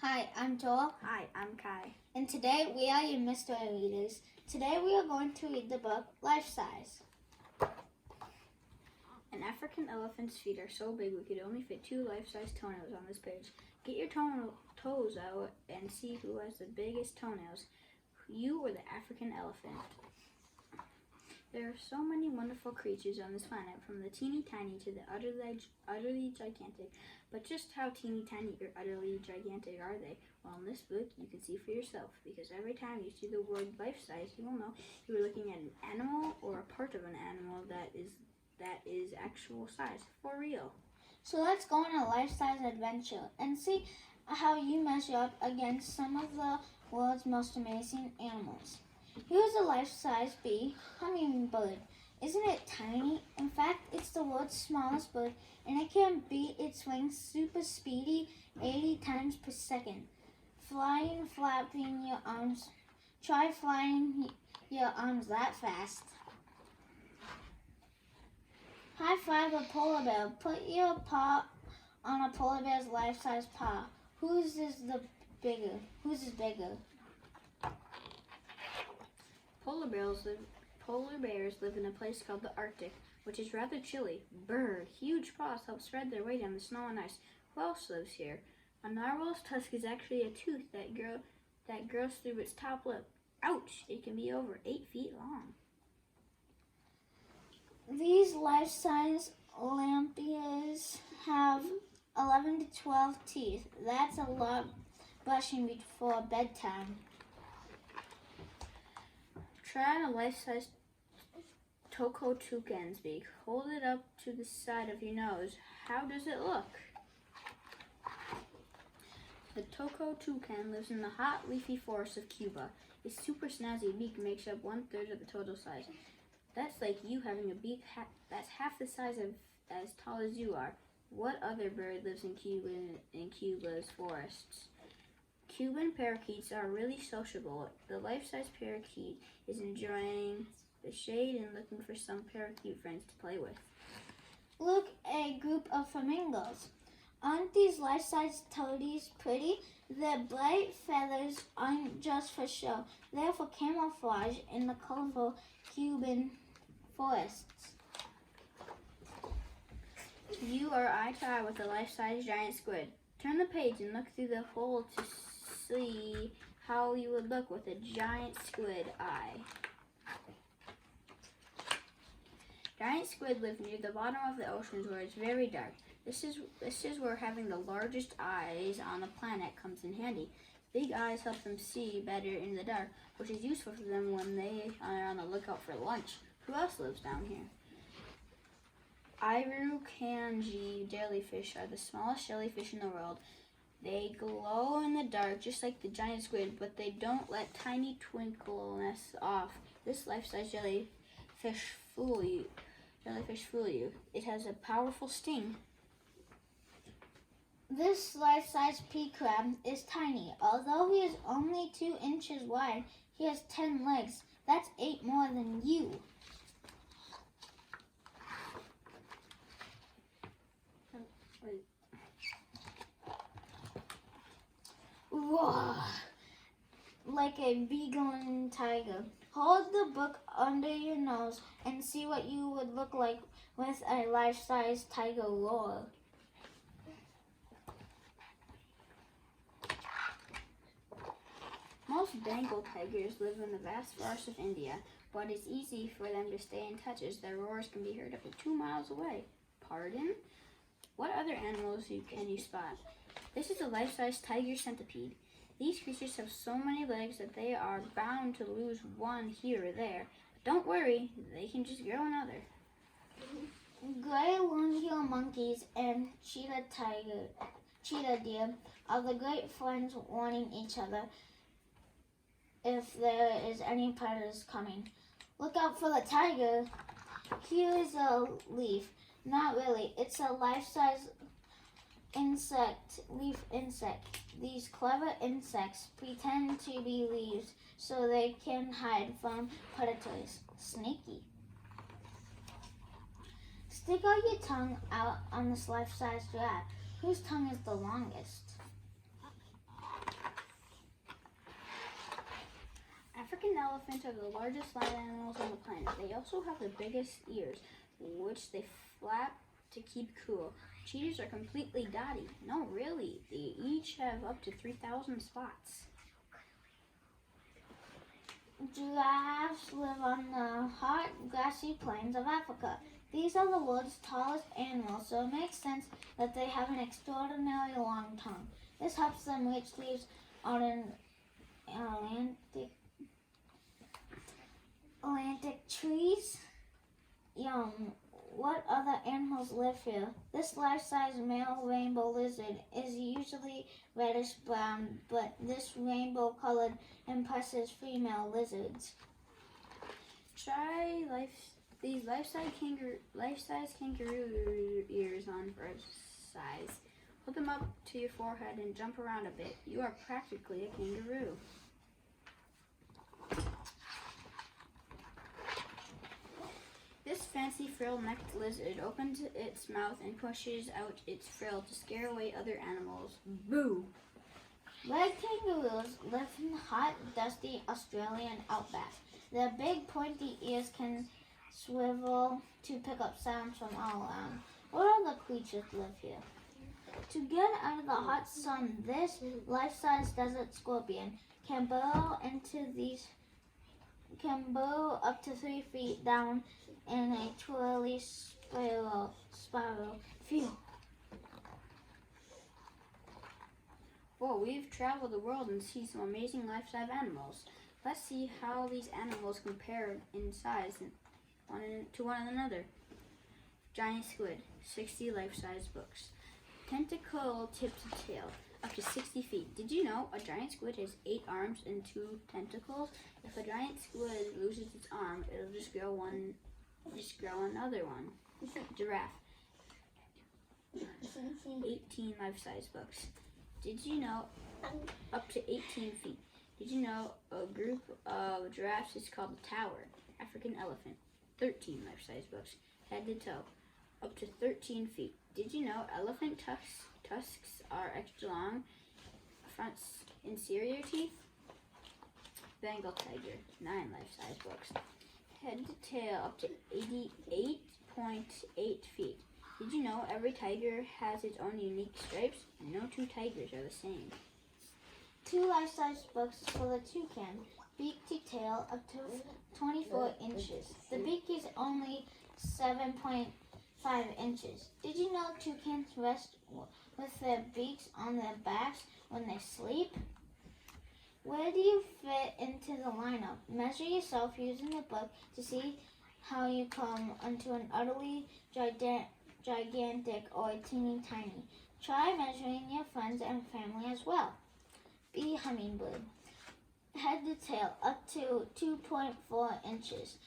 Hi, I'm Joel. Hi, I'm Kai. And today we are your mystery readers. Today we are going to read the book Lifesize. An African elephant's feet are so big we could only fit 2 life-size toenails on this page. Get your toes out and see who has the biggest toenails, you or the African elephant. There are so many wonderful creatures on this planet, from the teeny tiny to the utterly gigantic. But just how teeny tiny or utterly gigantic are they? Well, in this book, you can see for yourself, because every time you see the word life-size, you will know you are looking at an animal or a part of an animal that is actual size, for real. So let's go on a life-size adventure and see how you measure up against some of the world's most amazing animals. Here's a life-size bee hummingbird. Isn't it tiny? In fact, it's the world's smallest bird, and it can beat its wings super speedy 80 times per second. Flapping your arms. Try flying your arms that fast. High five a polar bear. Put your paw on a polar bear's life-size paw. Whose is bigger? Polar bears live in a place called the Arctic, which is rather chilly. Brr, huge paws help spread their weight on the snow and ice. Who else lives here? A narwhal's tusk is actually a tooth that grows through its top lip. Ouch! It can be over 8 feet long. These life-size lampreys have 11 to 12 teeth. That's a lot brushing before bedtime. Try on a life-size Toko toucan's beak. Hold it up to the side of your nose. How does it look? The Toko toucan lives in the hot, leafy forests of Cuba. Its super snazzy beak makes up 1/3 of the total size. That's like you having a beak that's half the size of as tall as you are. What other bird lives in Cuba's forests? Cuban parakeets are really sociable. The life-size parakeet is enjoying the shade and looking for some parakeet friends to play with. Look, a group of flamingos. Aren't these life-size toadies pretty? Their bright feathers aren't just for show. They're for camouflage in the colorful Cuban forests. You are eye to eye with a life-size giant squid. Turn the page and look through the hole to see how you would look with a giant squid eye. Giant squid live near the bottom of the oceans where it's very dark. This is where having the largest eyes on the planet comes in handy. Big eyes help them see better in the dark, which is useful for them when they are on the lookout for lunch. Who else lives down here? Irukandji jellyfish are the smallest jellyfish in the world. They glow in the dark just like the giant squid, but they don't let tiny twinkleness off. This life-size jellyfish fool you. It has a powerful sting. This life-size pea crab is tiny. Although he is only 2 inches wide, he has 10 legs. That's 8 more than you. Whoa! Like a beagling tiger. Hold the book under your nose and see what you would look like with a life-size tiger roar. Most Bengal tigers live in the vast forests of India, but it's easy for them to stay in touch as their roars can be heard up to 2 miles away. Pardon? What other animals can you spot? This is a life-size tiger centipede. These creatures have so many legs that they are bound to lose one here or there. But don't worry, they can just grow another. Gray long-tailed monkeys and cheetah deer are the great friends, warning each other if there is any predators coming. Look out for the tiger. Here is a leaf. Not really. It's a life-size leaf insect. These clever insects pretend to be leaves so they can hide from predators. Sneaky. Stick out your tongue out on this life-size giraffe. Whose tongue is the longest? elephants are the largest land animals on the planet. They also have the biggest ears, which they flap to keep cool. Cheetahs are completely dotty. No, really. They each have up to 3,000 spots. Giraffes live on the hot, grassy plains of Africa. These are the world's tallest animals, so it makes sense that they have an extraordinarily long tongue. This helps them reach leaves on an Atlantic trees. What other animals live here? This life-size male rainbow lizard is usually reddish-brown, but this rainbow-colored impresses female lizards. Try these life-size kangaroo ears on for size. Hold them up to your forehead and jump around a bit. You are practically a kangaroo. This fancy frill-necked lizard opens its mouth and pushes out its frill to scare away other animals. Boo! Red kangaroos live in the hot, dusty Australian outback. Their big, pointy ears can swivel to pick up sounds from all around. What other creatures live here? To get out of the hot sun, this life-size desert scorpion can burrow up to 3 feet down in a twirly spiral. Phew. Whoa, we've traveled the world and seen some amazing life-size animals. Let's see how these animals compare in size to one another. Giant squid, 60 life-size books. Tentacle tip to tail, up to 60 feet. Did you know a giant squid has 8 arms and 2 tentacles? If a giant squid loses its arm, it'll just grow another one. Giraffe, 18 life-size books. Did you know up to 18 feet? Did you know a group of giraffes is called a tower? African elephant, 13 life-size books, head to toe, up to 13 feet. Did you know elephant tusks are extra long, front inferior teeth? Bengal tiger, 9 life-size books, head to tail up to 88.8 feet. Did you know every tiger has its own unique stripes? No 2 tigers are the same. 2 life-size books for the toucan, beak to tail up to 24 inches. The beak is only 7.5 inches. Did you know toucans rest with their beaks on their backs when they sleep? Where do you fit into the lineup? Measure yourself using the book to see how you come onto an utterly gigantic or teeny tiny. Try measuring your friends and family as well. Bee hummingbird, head to tail up to 2.4 inches.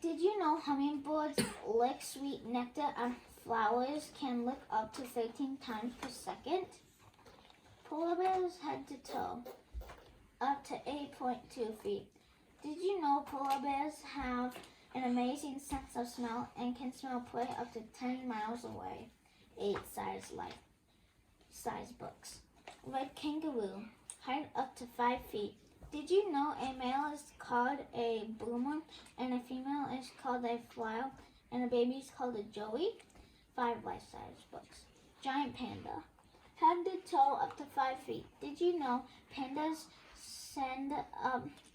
Did you know hummingbirds lick sweet nectar and flowers can lick up to 13 times per second? Polar bears head to toe, up to 8.2 feet. Did you know polar bears have an amazing sense of smell and can smell prey up to 10 miles away? 8 size books. Red kangaroo, height up to 5 feet. Did you know a male is called a bloomer and a female is called a flower and a baby is called a joey? 5 life-size books. Giant panda, head to toe up to 5 feet. Did you know pandas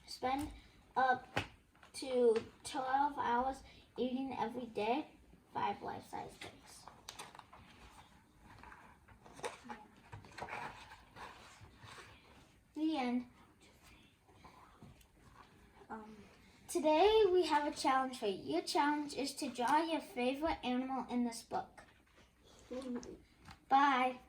spend up to 12 hours eating every day? 5 life-size books. The end. Today we have a challenge for you. Your challenge is to draw your favorite animal in this book. Bye.